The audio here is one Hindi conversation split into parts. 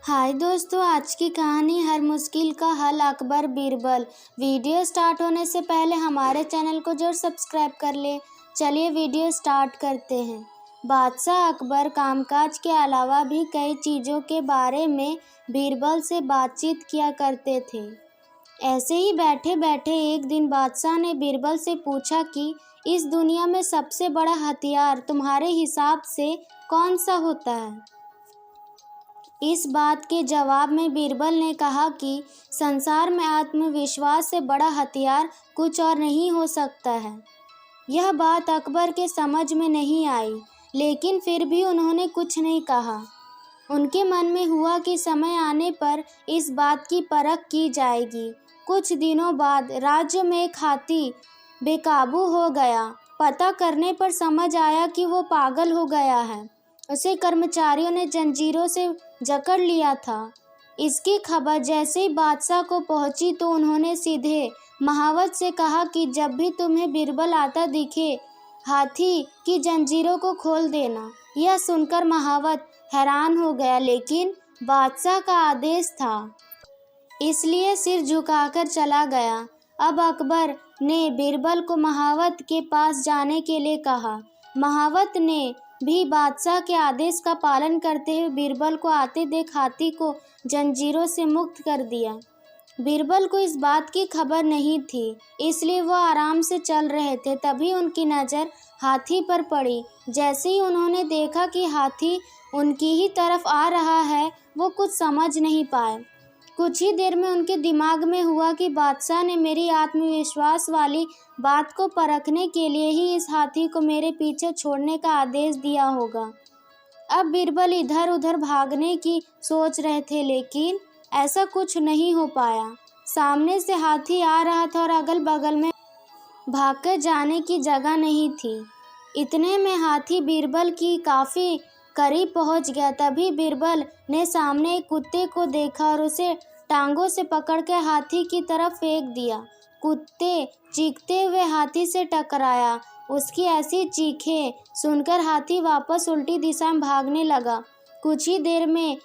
हाय दोस्तों, आज की कहानी हर मुश्किल का हल अकबर बीरबल। वीडियो स्टार्ट होने से पहले हमारे चैनल को जरूर सब्सक्राइब कर ले। चलिए वीडियो स्टार्ट करते हैं। बादशाह अकबर कामकाज के अलावा भी कई चीज़ों के बारे में बीरबल से बातचीत किया करते थे। ऐसे ही बैठे बैठे एक दिन बादशाह ने बीरबल से पूछा कि इस दुनिया में सबसे बड़ा हथियार तुम्हारे हिसाब से कौन सा होता है। इस बात के जवाब में बीरबल ने कहा कि संसार में आत्मविश्वास से बड़ा हथियार कुछ और नहीं हो सकता है। यह बात अकबर के समझ में नहीं आई, लेकिन फिर भी उन्होंने कुछ नहीं कहा। उनके मन में हुआ कि समय आने पर इस बात की परख की जाएगी। कुछ दिनों बाद राज्य में एक हाथी बेकाबू हो गया। पता करने पर समझ आया कि वो पागल हो गया है। उसे कर्मचारियों ने जंजीरों से जकड़ लिया था। इसकी खबर जैसे ही बादशाह को पहुंची तो उन्होंने सीधे महावत से कहा कि जब भी तुम्हें बीरबल आता दिखे, हाथी की जंजीरों को खोल देना। यह सुनकर महावत हैरान हो गया, लेकिन बादशाह का आदेश था, इसलिए सिर झुकाकर चला गया। अब अकबर ने बीरबल को महावत के पास जाने के लिए कहा। महावत ने भी बादशाह के आदेश का पालन करते हुए बीरबल को आते देख हाथी को जंजीरों से मुक्त कर दिया। बीरबल को इस बात की खबर नहीं थी, इसलिए वह आराम से चल रहे थे। तभी उनकी नज़र हाथी पर पड़ी। जैसे ही उन्होंने देखा कि हाथी उनकी ही तरफ आ रहा है, वो कुछ समझ नहीं पाए। कुछ ही देर में उनके दिमाग में हुआ कि बादशाह ने मेरी आत्मविश्वास वाली बात को परखने के लिए ही इस हाथी को मेरे पीछे छोड़ने का आदेश दिया होगा। अब बीरबल इधर उधर भागने की सोच रहे थे, लेकिन ऐसा कुछ नहीं हो पाया। सामने से हाथी आ रहा था और अगल बगल में भागकर जाने की जगह नहीं थी। इतने में हाथी बीरबल की काफ़ी करीब पहुंच गया। तभी बीरबल ने सामने एक कुत्ते को देखा और उसे टांगों से पकड़कर हाथी की तरफ फेंक दिया। कुत्ते चीखते हुए हाथी से टकराया। उसकी ऐसी चीखें सुनकर हाथी वापस उल्टी दिशा में भागने लगा। कुछ ही देर में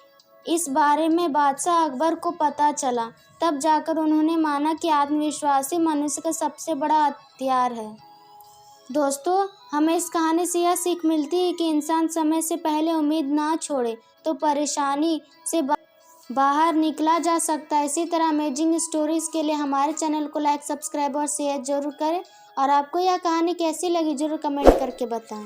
इस बारे में बादशाह अकबर को पता चला। तब जाकर उन्होंने माना कि आत्मविश्वासी मनुष्य का सबसे बड़ा हथियार है। दोस्तों, हमें इस कहानी से यह सीख मिलती है कि इंसान समय से पहले उम्मीद ना छोड़े तो परेशानी से बाहर निकला जा सकता है। इसी तरह अमेजिंग स्टोरीज़ के लिए हमारे चैनल को लाइक, सब्सक्राइब और शेयर जरूर करें। और आपको यह कहानी कैसी लगी जरूर कमेंट करके बताएं।